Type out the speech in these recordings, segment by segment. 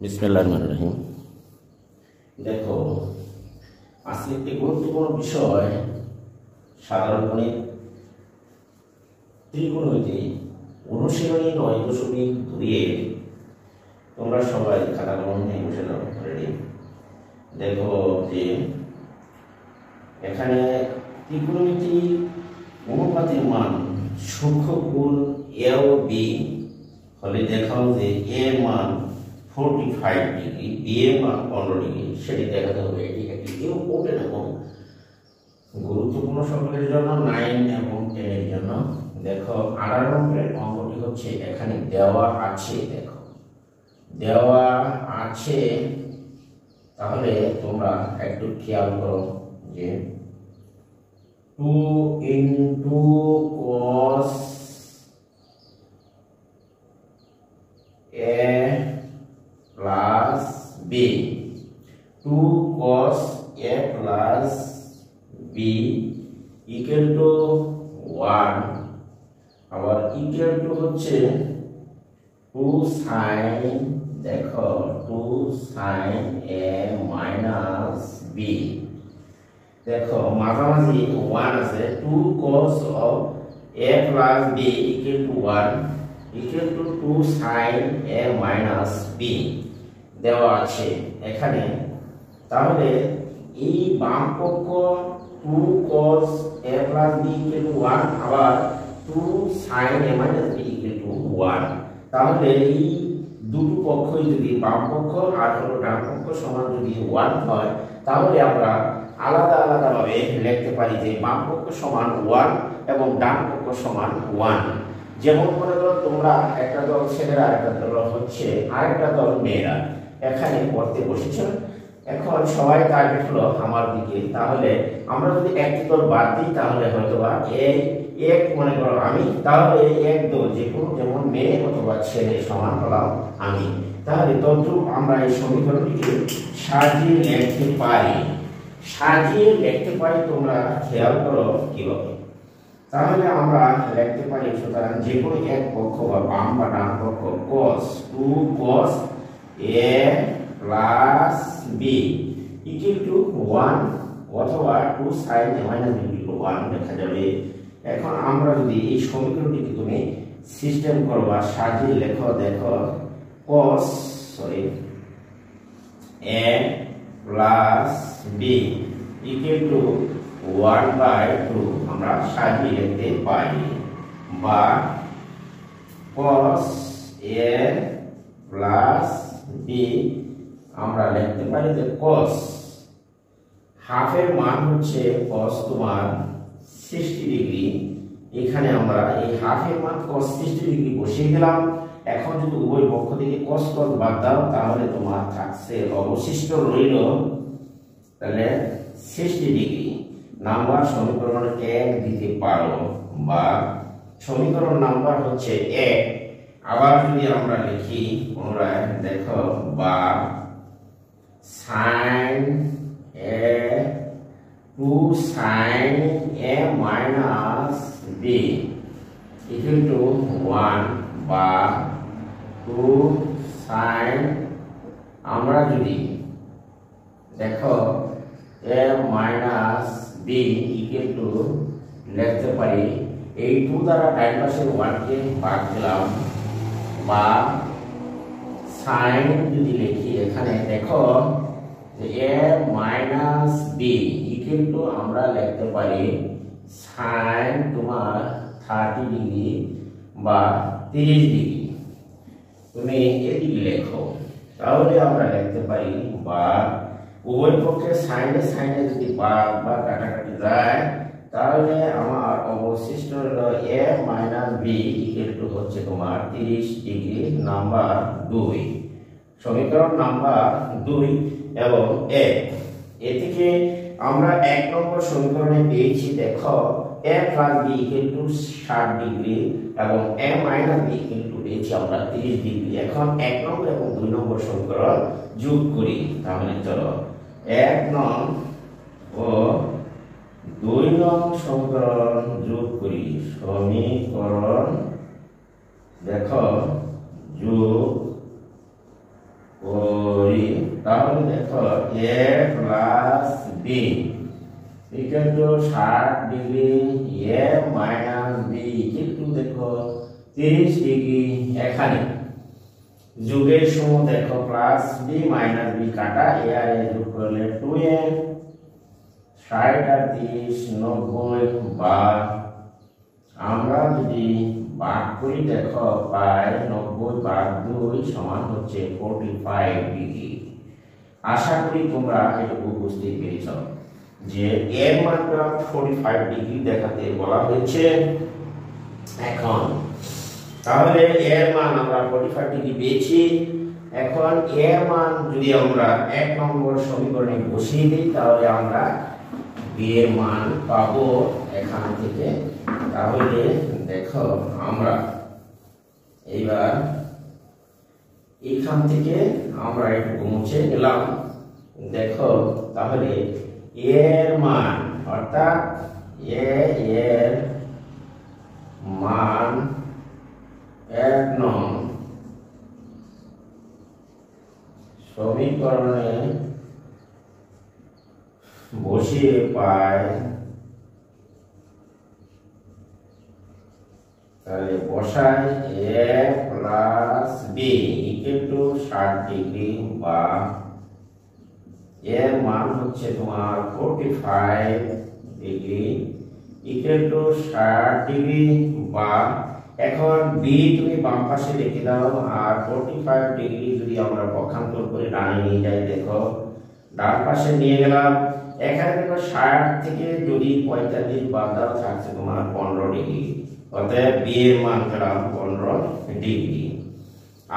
বিসমিল্লাহির রহমানির রহিম। দেখো, আজকে একটি গুরুত্বপূর্ণ বিষয় সাধারণ গণিত ত্রিকোণমিতি অনুশীলনী 9.2 তোমরা সবাই খাতা কলম নিয়ে বসে যাও রেডি। দেখো যে এখানে ত্রিকোণমিতি অনুপাতের মান সূক্ষ্ম কোণ এ ও বি হলে দেখাও যে এ মান 45 ডিগ্রি, বি এর মান 15 ডিগ্রি, সেটি দেখাতে হবে। এটি একটি ইম্পর্টেন্ট এবং গুরুত্বপূর্ণ সকলের জন্য 9 এবং 10 এর জন্য। দেখো 18 নম্বরের অঙ্কটি হচ্ছে এখানে দেওয়া আছে। দেখো দেওয়া আছে, তাহলে তোমরা একটু খেয়াল করো যে 2 into cos a plus b, 2 cos a plus b equal to 1, আবার equal to হচ্ছে 2 sin, দেখো 2 sin a minus b, দেখো মাঝামাঝি 1 আছে, 2 cos of a plus b equal to 1 equal to 2 sin a minus b দেওয়া আছে এখানে। তাহলে এই বাম পক্ষ 2 cos a plus b equal to 1, আবার 2 sin a minus b equal to 1, তাহলে এই দুটো পক্ষই যদি বাম পক্ষ আর হলো ডান পক্ষ সমান যদি 1 হয়, তাহলে আমরা আলাদা আলাদা ভাবে লিখতে পারি যে বাম পক্ষ সমান 1 এবং ডান পক্ষ সমান 1। যেমন মনে করো তোমরা একটা দল ছেলেরা, একটা দল হচ্ছে আরেকটা দল মেয়েরা এখানে পড়তে বসেছ। এখন সবাই টার্গেট হলো আমার দিকে, তাহলে আমরা যদি একটি দল বাদ দিই তাহলে হয়তোবা এই এক মনে করো আমি, তাহলে এক দল যে কোনো, যেমন মেয়ে অথবা ছেলে সমান হলাম আমি, তাহলে তদ্রূপ আমরা এই সমীকরণটিকে সাজিয়ে লিখতে পারি। সাজিয়ে লিখতে পারি, তোমরা খেয়াল করো কিভাবে। তাহলে আমরা লিখতে পারি, সুতরাং যে কোনো এক পক্ষ বা বাম বা ডান পক্ষ cos 2 cos a plus b equal to 1 অথবা 2 sin a minus b equal to 1 লেখা যাবে। এখন আমরা যদি এই সমীকরণটিকে তুমি সিস্টেম করো বা সাজিয়ে লেখো, দেখো cos a plus b equal to 1/2 আমরা সাজিয়ে লিখতে পারি, বা cos a plus b আমরা লিখতে পারি যে cos হাফের মান হচ্ছে cos তোমার 60 ডিগ্রি। এখানে আমরা এই হাফের মান cos 60 ডিগ্রি বসিয়ে দিলাম। এখন যদি উভয় পক্ষ থেকে cos cos বাদ দাও, তাহলে তোমার থাকছে অবশিষ্ট রইল তাহলে 60 ডিগ্রি। নাম্বার সমীকরণ 1 দিতে পারো, বা সমীকরণ নাম্বার হচ্ছে 1। আবার যদি আমরা লিখি পুনরায়, দেখো বা sin a 2 sin a minus b equal to 1, বা 2 sin, আমরা যদি দেখো a minus b equal to লিখতে পারি এই 2 দ্বারা ডান পাশের 1 কে ভাগ দিলাম, বা sin যদি লিখি এখানে, দেখো যে a minus b equal to আমরা লিখতে পারি sin তোমার 30 ডিগ্রি বা 30 ডিগ্রি। তুমি এটি লেখো, তাহলে আমরা লিখতে পারি, বা উভয় পক্ষে সাইনে সাইনে যদি ভাগ বা কাটাকাটি যায়, তাহলে আমার অবশিষ্ট হলো a minus b equal to হচ্ছে তোমার 30 ডিগ্রি। নাম্বার 2 সমীকরণ নাম্বার 2 এবং 1 এ থেকে আমরা 1 নম্বর সমীকরণে পেয়েছি, দেখো a plus b equal to 60 degree এবং a minus b equal to পেয়েছি আমরা 30 ডিগ্রি। এখন 1 নম্বর এবং 2 নম্বর সমীকরণ যোগ করি। তাহলে চলো 1 নং ও 2 নং সমীকরণ যোগ করি। সমীকরণ দেখো যোগ করি তাহলে দেখো a plus b equal to 60 degree a minus b equal to দেখো 30 ডিগ্রি। এখানে যোগের সময় দেখো প্লাস b মাইনাস b কাটা a আর a যোগ করলে 2a 60 আর 30 90 বা আমরা যদি ভাগ করি দেখো পাই 90 ভাগ 2 সমান হচ্ছে 45 ডিগ্রি। আশা করি তোমরা এটুকু বুঝতে পেরেছ যে এর মানটা 45 ডিগ্রি দেখাতে বলা হয়েছে। এখন তাহলে এর মান আমরা 45 ডিগ্রি পেয়েছি। এখন এর মান যদি আমরা 1 নম্বর সমীকরণে বসিয়ে দিই তাহলে আমরা b এর মান পাবো এখান থেকে। তাহলে দেখো আমরা এইবার এখান থেকে আমরা একটু মুছে নিলাম। দেখো তাহলে এর মান অর্থাৎ এর মান 1 নং সমীকরণে বসিয়ে পায় তাহলে বসাই a plus b equal to 60 degree বা এর মান হচ্ছে তোমার 45 ডিগ্রি ইকুয়াল টু 60 ডিগ্রি বা এখন b তুমি বাম পাশে রেখে দাও আর 45 ডিগ্রি যদি আমরা পক্ষান্তর করে ডানে নিয়ে যাই দেখো ডান পাশে নিয়ে গেলাম। এখানে দেখো 60 থেকে যদি 45 বাদ দাও থাকছে তোমার 15 ডিগ্রি। অতএব b এর মান পেলাম 15 ডিগ্রি।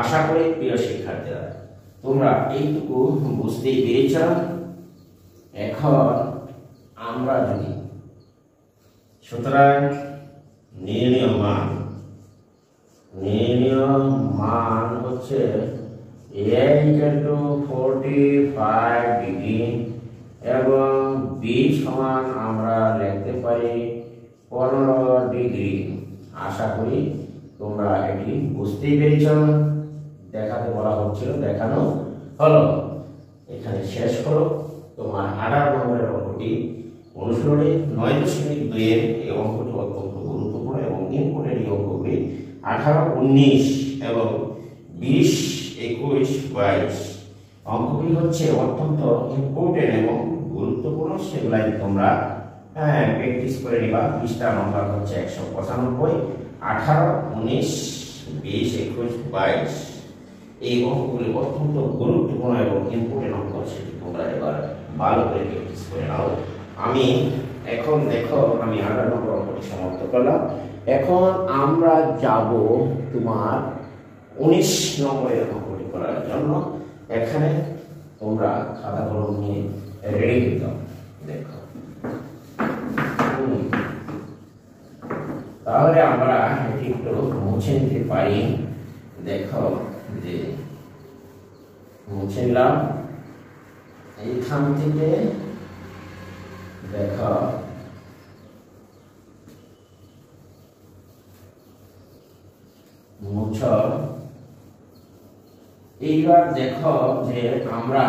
আশা করি প্রিয় শিক্ষার্থীরা তোমরা এইটুকু বুঝতে পেরেছ। এখন আমরা যদি সুতরাং নির্ণয় মান হচ্ছে a equal to 45 ডিগ্রি এবং b সমান আমরা লিখতে পারি 15 ডিগ্রি। আশা করি তোমরা এটি বুঝতেই পেরেছ। দেখাতে বলা হচ্ছিল, দেখানো হলো। এখানে শেষ করো তোমার 18 নম্বরের অঙ্কটি। অনুশীলনী 9.2 এর এই অঙ্কটি অত্যন্ত গুরুত্বপূর্ণ এবং ইম্পর্টেন্ট। এই অঙ্কগুলি 18, 19 এবং 20, 21, 22 অঙ্কগুলি হচ্ছে অত্যন্ত ইম্পর্টেন্ট এবং গুরুত্বপূর্ণ। সেগুলাই তোমরা প্র্যাকটিস করে নিবা। পৃষ্ঠা নম্বর হচ্ছে 195, 18, 19, 20, 21, 22 এই অঙ্কগুলি অত্যন্ত গুরুত্বপূর্ণ এবং ইম্পর্টেন্ট অঙ্ক। সেটি তোমরা এবার ভালো করে প্র্যাকটিস করে নাও। আমি এখন দেখো আমি 18 নম্বর অঙ্কটি সমাপ্ত করলাম। এখন আমরা যাব তোমার 19 নম্বরের অঙ্কটি করার জন্য। এখানে তোমরা খাতা কলম নিয়ে রেডি হয়ে যাও। দেখো তাহলে আমরা এটি একটু মুছে নিতে পারি। দেখো যে মুছে নিলাম এইখান থেকে। দেখো মুছ। এইবার দেখো যে আমরা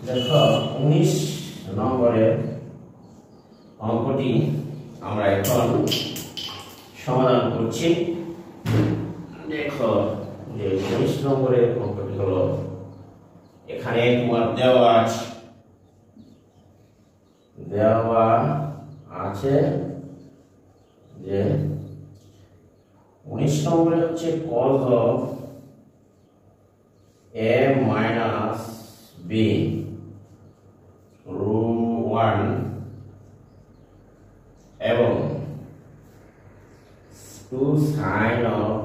দেখো 19 নম্বরের অঙ্কটি আমরা এখন সমাধান করছি। দেখো যে 19 নম্বরের অঙ্কটি হলো এখানে তোমার দেওয়া আছে যে 19 নম্বরে হচ্ছে cos of a minus b √1 এবং 2 sin of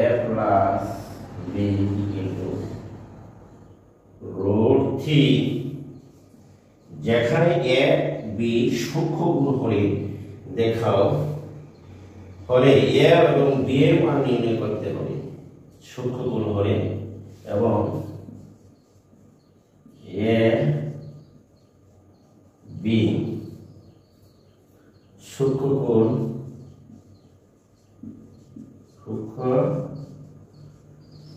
a plus b into √3 যেখানে a b সূক্ষ্ম গুণ করে দেখাও হলে a এবং b এর মান নির্ণয় করতে হবে। সূক্ষ্ম গুণ হলে এবং a b সূক্ষ্ম গুণ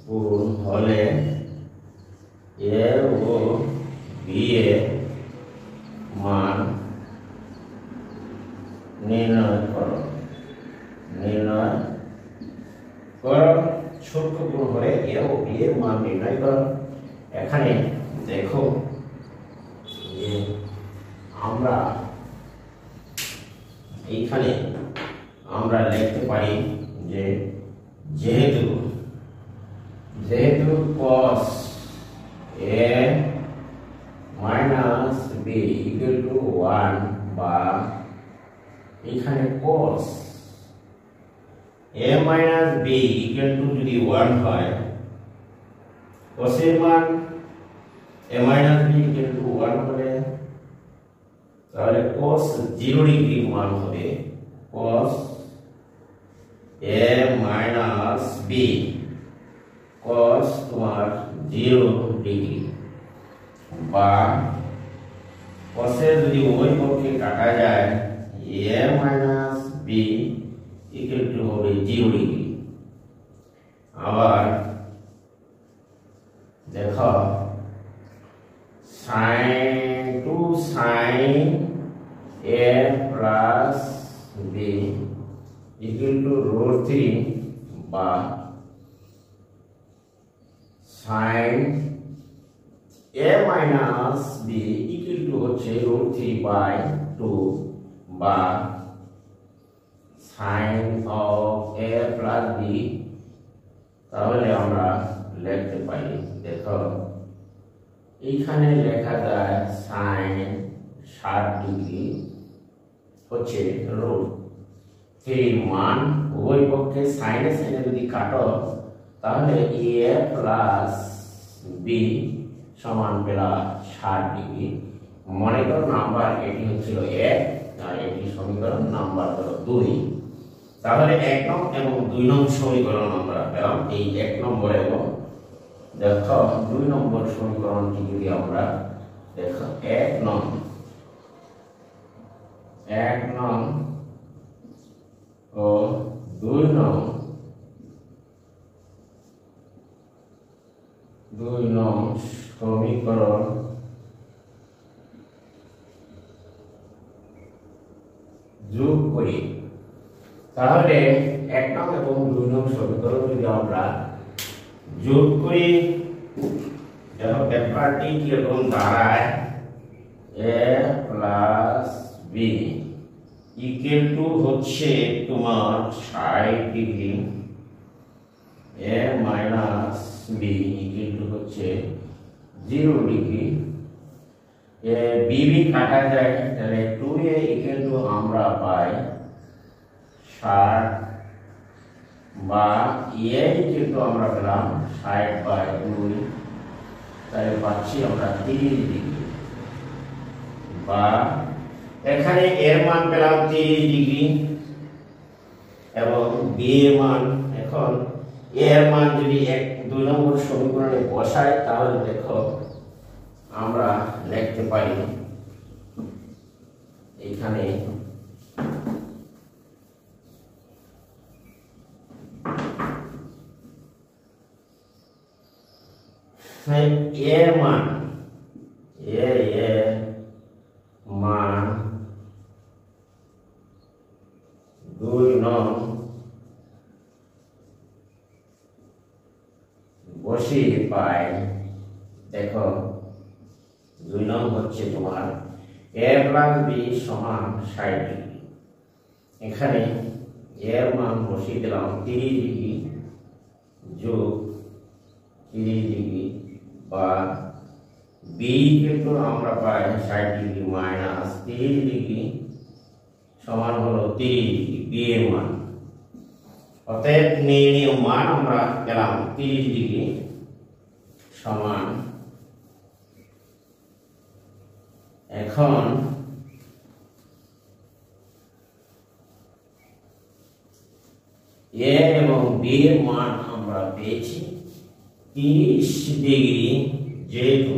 পূরণ হলে এ ও বি এর মান নির্ণয় করো। ছোট্ট পূরণ হলে এ ও বি এর মান নির্ণয় করো। এখানে দেখো যে আমরা এইখানে আমরা লিখতে পারি যে যেহেতু cos a minus b equal to 1 বা এখানে cos a minus b equal to যদি 1 হয়, cos এর মান a minus b equal to 1 হলে তাহলে cos 0 ডিগ্রি মান হবে cos a minus b cos তোমার 0 ডিগ্রি, বা cos এর যদি উভয় পক্ষে কাটা যায় a minus b equal to হবে 0 ডিগ্রি। আবার দেখো sin a plus b equal to √3 বা sin a minus b equal to হচ্ছে √3/2 বা sin of a plus b। তাহলে আমরা লিখতে পারি, দেখো এইখানে লেখা যায় sin 60 ডিগ্রি হচ্ছে √3 মান উভয় পক্ষে সাইনে যদি কাটো তাহলে a প্লাস b সমান পেলা 60 ডিগ্রি। মনে করো নাম্বার এটি হচ্ছিল 1 আর এটি সমীকরণ নাম্বার হলো 2। তাহলে 1 নং এবং 2 নং সমীকরণ আমরা পেলাম। এই 1 নম্বর এবং দেখো 2 নম্বর সমীকরণটি যদি আমরা দেখো 1 নং ও 2 নং সমীকরণ যোগ করি, তাহলে 1 নং এবং 2 নং সমীকরণ যদি আমরা যোগ করি, দেখো ব্যাপারটি কিরকম দাঁড়ায় a plus b equal to হচ্ছে তোমার 60 degree, a minus b equal to হচ্ছে 0 ডিগ্রি। b কাটা যায় তাহলে 2a ইকুয়াল টু আমরা পাই 60 বা a ইকুয়াল টু আমরা পেলাম 60/2, তাহলে পাচ্ছি আমরা 30 ডিগ্রি। বা এখানে এর মান পেলাম 30 ডিগ্রি এবং b এর মান, এখন এর মান যদি 2 নম্বর সমীকরণে বসাই তাহলে দেখো আমরা লিখতে পারি এখানে এর মান মান 2 নং বসিয়ে পাই, দেখো 2 নং হচ্ছে তোমার a প্লাস b সমান 60 ডিগ্রি। এখানে এর মান বসিয়ে দিলাম 30 ডিগ্রি যোগ 30 ডিগ্রি বা b কিন্তু আমরা পাই 60 ডিগ্রি মাইনাস 30 ডিগ্রি সমান হলো 30 ডিগ্রি b এর মান। অতএব নির্ণীয় মান আমরা পেলাম 30 ডিগ্রি সমান, এখন a এবং b এর মান আমরা পেয়েছি 30 ডিগ্রি যেহেতু,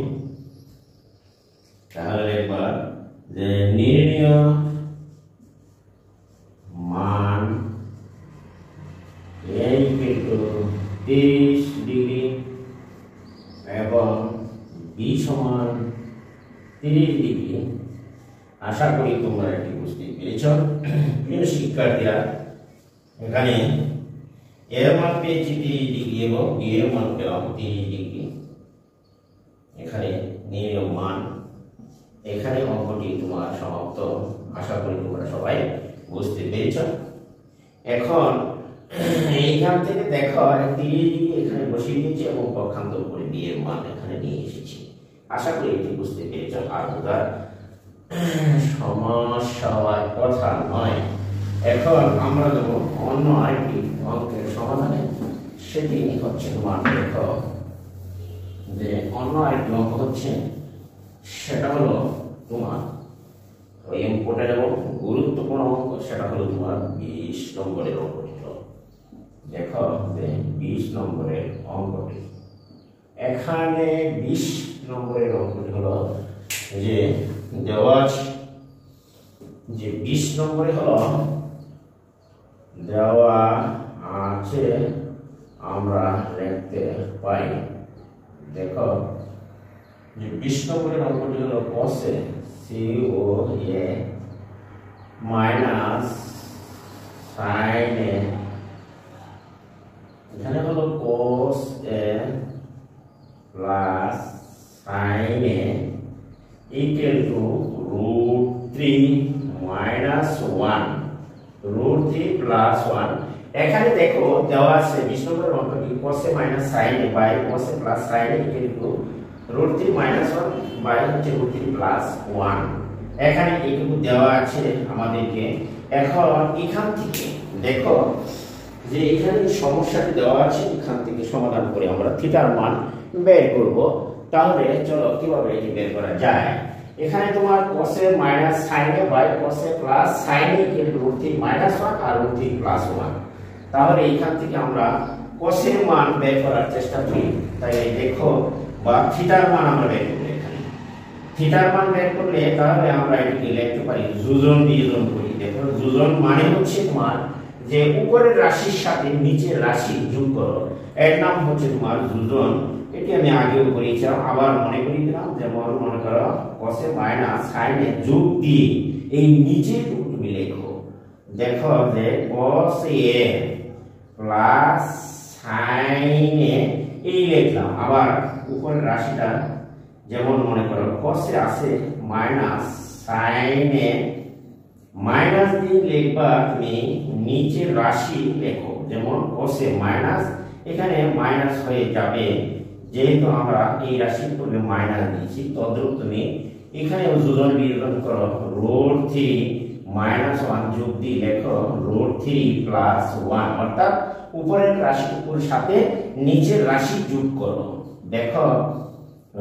তাহলে এবার যে নির্ণীয় মান a 30 ডিগ্রি এবং বি সমান 30 ডিগ্রি। আশা করি তোমরা এটি বুঝতে পেরেছ। প্রিয় শিক্ষার্থীরা, এখানে এর মান পেয়েছি 30 ডিগ্রি এবং বি এর মান পেলাম 30 ডিগ্রি। এখানে নির্ণয় মান, এখানে অঙ্কটি তোমার সমাপ্ত। আশা করি তোমরা সবাই বুঝতে পেরেছ। এখন এইখান থেকে দেখো 30 ডিগ্রি এখানে বসিয়ে দিয়েছি এবং পক্ষান্তর করে বি এর মান এখানে নিয়ে এসেছি। আশা করি এটি বুঝতে পেরেছ। আর বোঝার সমস্যা হওয়ার কথা নয়। এখন আমরা দেব অন্য আরেকটি অঙ্কের সমাধানে। সেটি হচ্ছে তোমার, দেখো যে অন্য আরেকটি অঙ্ক হচ্ছে, সেটা হলো তোমার ওই ইম্পর্টেন্ট এবং গুরুত্বপূর্ণ অঙ্ক। সেটা হলো তোমার 20 নম্বরের অঙ্কটি। দেখো যে 20 নম্বরের অঙ্কটি, এখানে 20 নম্বরের অঙ্কটি হলো যে দেওয়া আছে যে 20 নম্বরে হলো দেওয়া আছে, আমরা লিখতে পাই। দেখো যে 20 নম্বরের অঙ্কটি হলো cos a minus sin a, এখানে হলো cos a plus sin a equal to √3 minus 1, √3 plus 1। এখানে দেখো দেওয়া আছে 20 নম্বরের অঙ্কটি cos a minus sin a by cos a plus sin a equal to √3 minus 1 by √3 plus 1। এখানে এইটুকু দেওয়া আছে আমাদেরকে। এখন এখান থেকে দেখো যে এখানে সমস্যাটি দেওয়া আছে, এখান থেকে সমাধান করে আমরা থিটার মান বের করব। তাহলে চলো কিভাবে এটি বের করা যায়। এখানে তোমার cos a minus sin a by cos a plus sin a equal to √3 minus 1 R √3 plus 1। তাহলে এখান থেকে আমরা cos এর মান বের করার চেষ্টা করি। তাই দেখো বা থিটার মান আমরা বের করব। এখানে থিটার মান বের করলে তাহলে আমরা এটিকে লিখতে পারি যোজন বিয়োজন করি। দেখো যোজন মানে হচ্ছে তোমার যে উপরের রাশির সাথে নিচের রাশি যোগ করো, এর নাম হচ্ছে তোমার যোজন। এটি আমি আগেও করেছিলাম, আবার মনে করিয়ে দিলাম। যেমন মনে করো cos a minus sin a যোগ দিয়ে এই নিচের তুমি লেখো। দেখো যে cos a plus sin a এই লিখলাম। আবার উপরের রাশিটা যেমন মনে করো cos a আছে মাইনাস sin a, মাইনাস দিয়ে লিখবা তুমি নিচের রাশি লেখো। যেমন cos a মাইনাস, এখানে মাইনাস হয়ে যাবে যেহেতু আমরা এই রাশি করলে মাইনাস দিয়েছি। তদ্রূপ তুমি এখানে যোজন বিয়োজন করো, √3 minus 1 যোগ দিয়ে লেখো √3 plus 1, অর্থাৎ উপরের রাশির উপর সাথে নিচের রাশি যোগ করো। দেখো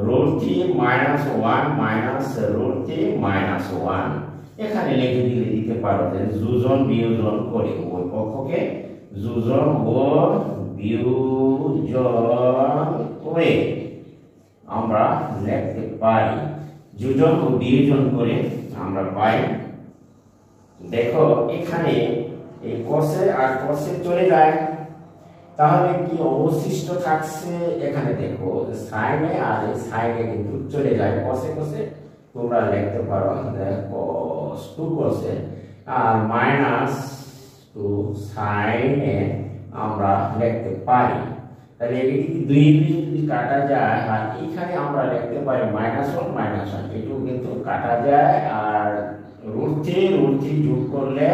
√3 minus 1 minus √3 minus 1 এখানে লিখে দিতে পারো যে যোজন বিয়োজন করে উভয় পক্ষকে যোজন ও বিয়োজন করে আমরা লিখতে পারি। যোজন ও বিয়োজন করে আমরা পাই। দেখো এখানে এই cos a R cos a চলে যায়, তাহলে কি অবশিষ্ট থাকছে। এখানে দেখো sin a R sin a কিন্তু চলে যায়, cos a তোমরা লিখতে পারো cos 2 cos a আর মাইনাস 2 sin a আমরা লিখতে পারি। তাহলে এই দুই যদি কাটা যায় আর এখানে আমরা লিখতে পারি -1 -1, এটু কিন্তু কাটা যায়। আর √3 যোগ করলে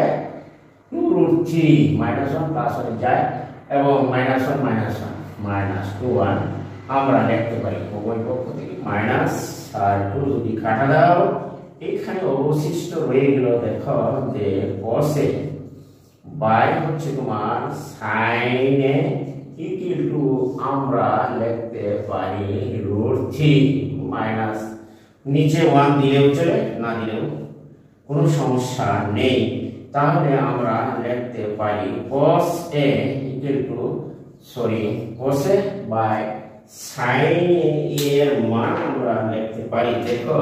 2√3 -1 প্লাস 1 যায় এবং -1 -2 1 আমরা লিখতে পারি। উভয় পক্ষ থেকে মাইনাস আর 2 যদি কাটা দাও এখানে অবশিষ্ট রয়ে গেল। দেখো যে cos a বাই হচ্ছে তোমার sin a ইকুয়াল টু আমরা লিখতে পারি √3 মাইনাস নিচে 1 দিলেও চলে, না দিলেও কোনো সমস্যা নেই। তাহলে আমরা লিখতে পারি cos a equal to cos a by sin a এর মান আমরা লিখতে পারি। দেখো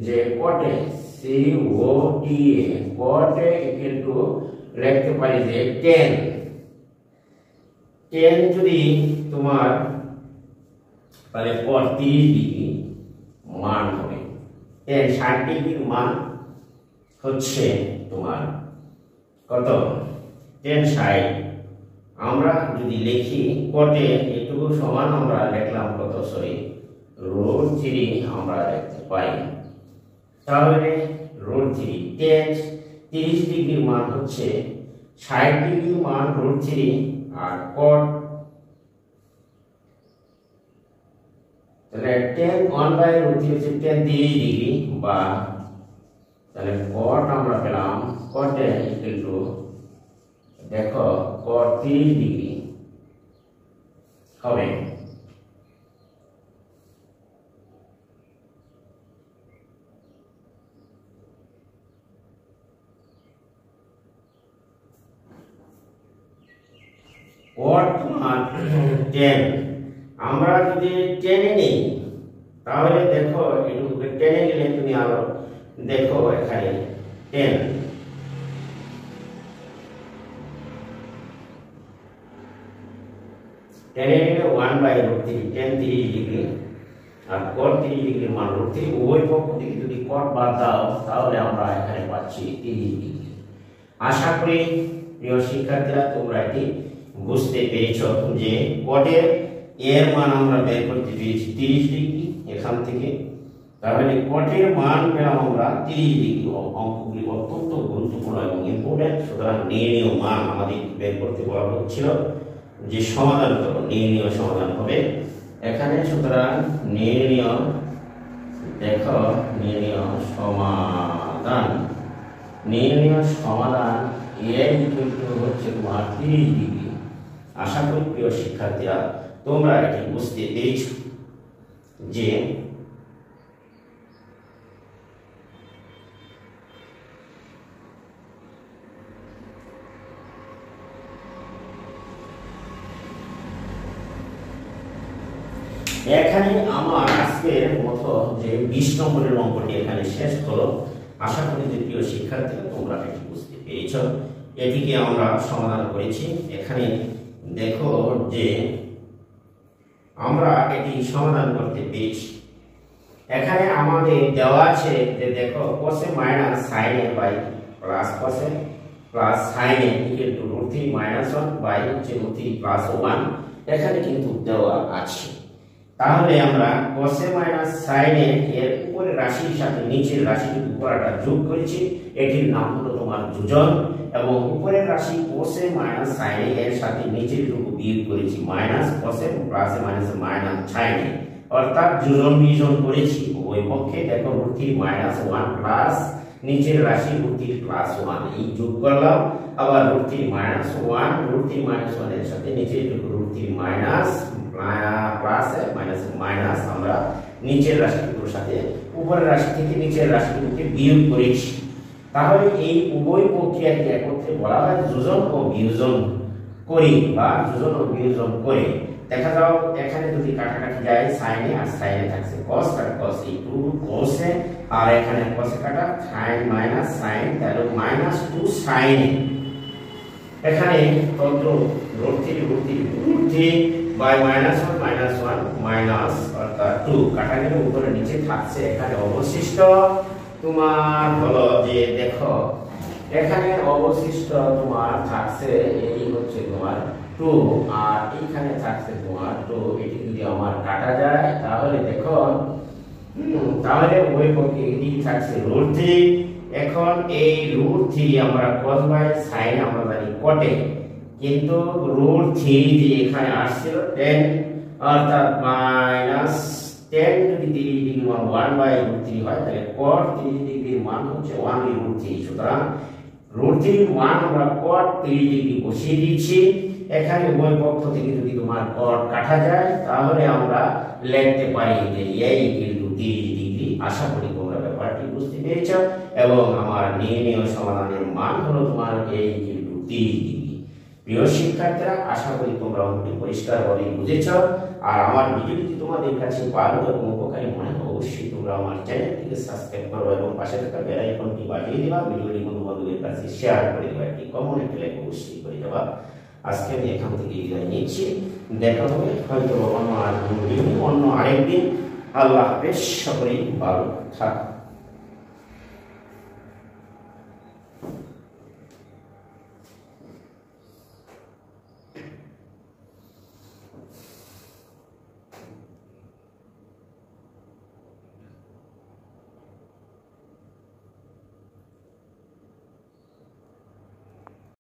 যে cot a cot a equal two লিখতে পারি যে 10 tan যদি তোমার তাহলে cot 30 ডিগ্রি মান হবে। tan 60 ডিগ্রির মান হচ্ছে তোমার কত? tan 60 আমরা যদি লিখি cot-এ এটুকু সমান আমরা লিখলাম কত? সরি √3 আমরা লিখতে পাই। তাহলে √3 tan 30 ডিগ্রির মান হচ্ছে 60 ডিগ্রির মান √3 আর cot তাহলে tan 1/√3 হচ্ছে tan 30 ডিগ্রি বা তাহলে cot আমরা পেলাম cot এ ইকুয়াল টু দেখো cot 30 ডিগ্রি হবে। cot মান 10 আমরা যদি টেনে নেই তাহলে দেখো এটুকু টেনে নিলে তুমি আরো দেখো এখানে 10 টেনে নিলে 1/√3 tan 30 ডিগ্রি আর cot 30 ডিগ্রির মান √3 ওই পক্ষ থেকে যদি cot বাদ দাও তাহলে আমরা এখানে পাচ্ছি 30 ডিগ্রি। আশা করি প্রিয় শিক্ষার্থীরা তোমরা এটি বুঝতে পেরেছো যে cot-এর এর মান আমরা বের করতে পেরেছি 30 ডিগ্রি এখান থেকে। তাহলে cot-এর মান পেলাম আমরা 30 ডিগ্রি। অঙ্কগুলি অত্যন্ত গুরুত্বপূর্ণ এবং ইম্পর্টেন্ট, সুতরাং নির্ণীয় মান আমাদের বের করতে বলা হচ্ছিল যে সমাধান করো, নির্ণীয় সমাধান হবে এখানে। সুতরাং নির্ণীয় দেখো নির্ণীয় সমাধান এর ইকুয়াল হচ্ছে তোমার 30 ডিগ্রি। আশা করি প্রিয় শিক্ষার্থীরা তোমরা এটি বুঝতে পেরেছো যে এখানে আমার আজকের মতো যে 20 নম্বরের অঙ্কটি এখানে শেষ হলো। আশা করি যে প্রিয় শিক্ষার্থীরা তোমরা এটি বুঝতে পেরেছো। এটিকে আমরা সমাধান করেছি। এখানে দেখো যে আমরা এটি সমাধান করতে পেরেছি। এখানে আমাদের দেওয়া আছে যে দেখো cos a minus sin a by plus cos a plus sin a equal to √3 - 1 by √3 plus 1 এখানে কিন্তু দেওয়া আছে। তাহলে আমরা cos a minus sin a এর উপরের রাশির সাথে নিচের রাশিটির পুরোটা যোগ করেছি, এটির নাম হলো তোমার যোজন। এবং উপরের রাশি cos a minus sin a এর সাথে নিচের টুকু বিয়োগ করেছি minus cos a plus a minus minus sin a, অর্থাৎ যোজন বিয়োজন করেছি। ওই পক্ষে দেখো √3 - 1 প্লাস নিচের রাশি √3 প্লাস 1 এই যোগ করলাম। আবার √3 - 1 √3 - 1 এর সাথে নিচের টুকু √3 মাইনাস প্লাস মাইনাস মাইনাস আমরা নিচের রাশিগুলোর সাথে উপরের রাশি থেকে নিচের রাশিগুলোকে বিয়োগ করেছি। তাহলে এই উভয় প্রক্রিয়াকে একত্রে বলা হয় যোজন ও বিয়োজন করি বা যোজন ও বিয়োজন করে। দেখা যাও এখানে যদি কাটাকাটি যায় sin a R sin a থাকছে cos আর cos এই 2 cos a আর এখানে cos কাটা sin মাইনাস sin তাহলে -2 sin a। এখানে তন্ত্র √3 বাই -1 মাইনাস অর্থাৎ 2 কাটা গেলে উপরে নিচে থাকছে। এখানে অবশিষ্ট তোমার হলো যে দেখো এখানে অবশিষ্ট তোমার থাকছে এই হচ্ছে তোমার 2 আর এইখানে থাকছে তোমার 2। এটি যদি আমার কাটা যায় তাহলে দেখো তাহলে ওই পক্ষে এটি থাকছে √3। এখন এই √3 আমরা cos বাই sin আমরা জানি cot এ, কিন্তু √3 যে এখানে আসছিল 10 অর্থাৎ -10 যদি 30 ডিগ্রি মান 1/√3 হয় তাহলে cot 30 ডিগ্রির মান হচ্ছে 1/√3। সুতরাং √3 মান আমরা cot 30 ডিগ্রি বসিয়ে দিচ্ছি। এখানে উভয় পক্ষ থেকে যদি তোমার cot কাটা যায় তাহলে আমরা লিখতে পারি যে a = 30 ডিগ্রি। আশা করি তোমরা ব্যাপারটি বুঝতে পেরেছো এবং আমার নির্ণীয় সমাধানের মান হলো তোমার a = 30 ডিগ্রি। প্রিয় শিক্ষার্থীরা আশা করি তোমরা অঙ্কটি পরিষ্কারভাবে বুঝেছো। আর আমার ভিডিওটি তোমাদের কাছে ভালো এবং উপকারী মনে হয় অবশ্যই তোমরা আমার চ্যানেলটিকে সাবস্ক্রাইব করো এবং পাশে থাকা বেল আইকনটি বাজিয়ে দিবা। ভিডিওটি বন্ধু-বান্ধবদের কাছে শেয়ার করে দিবা, একটি কমেন্ট লাইক অবশ্যই করে দেবা। আজকে আমি এখান থেকে বিদায় নিচ্ছি। দেখা হবে হয়তো অন্য আর কোনো দিন, অন্য আরেকদিন। আল্লাহ হাফেজ, সকলেই ভালো থাক।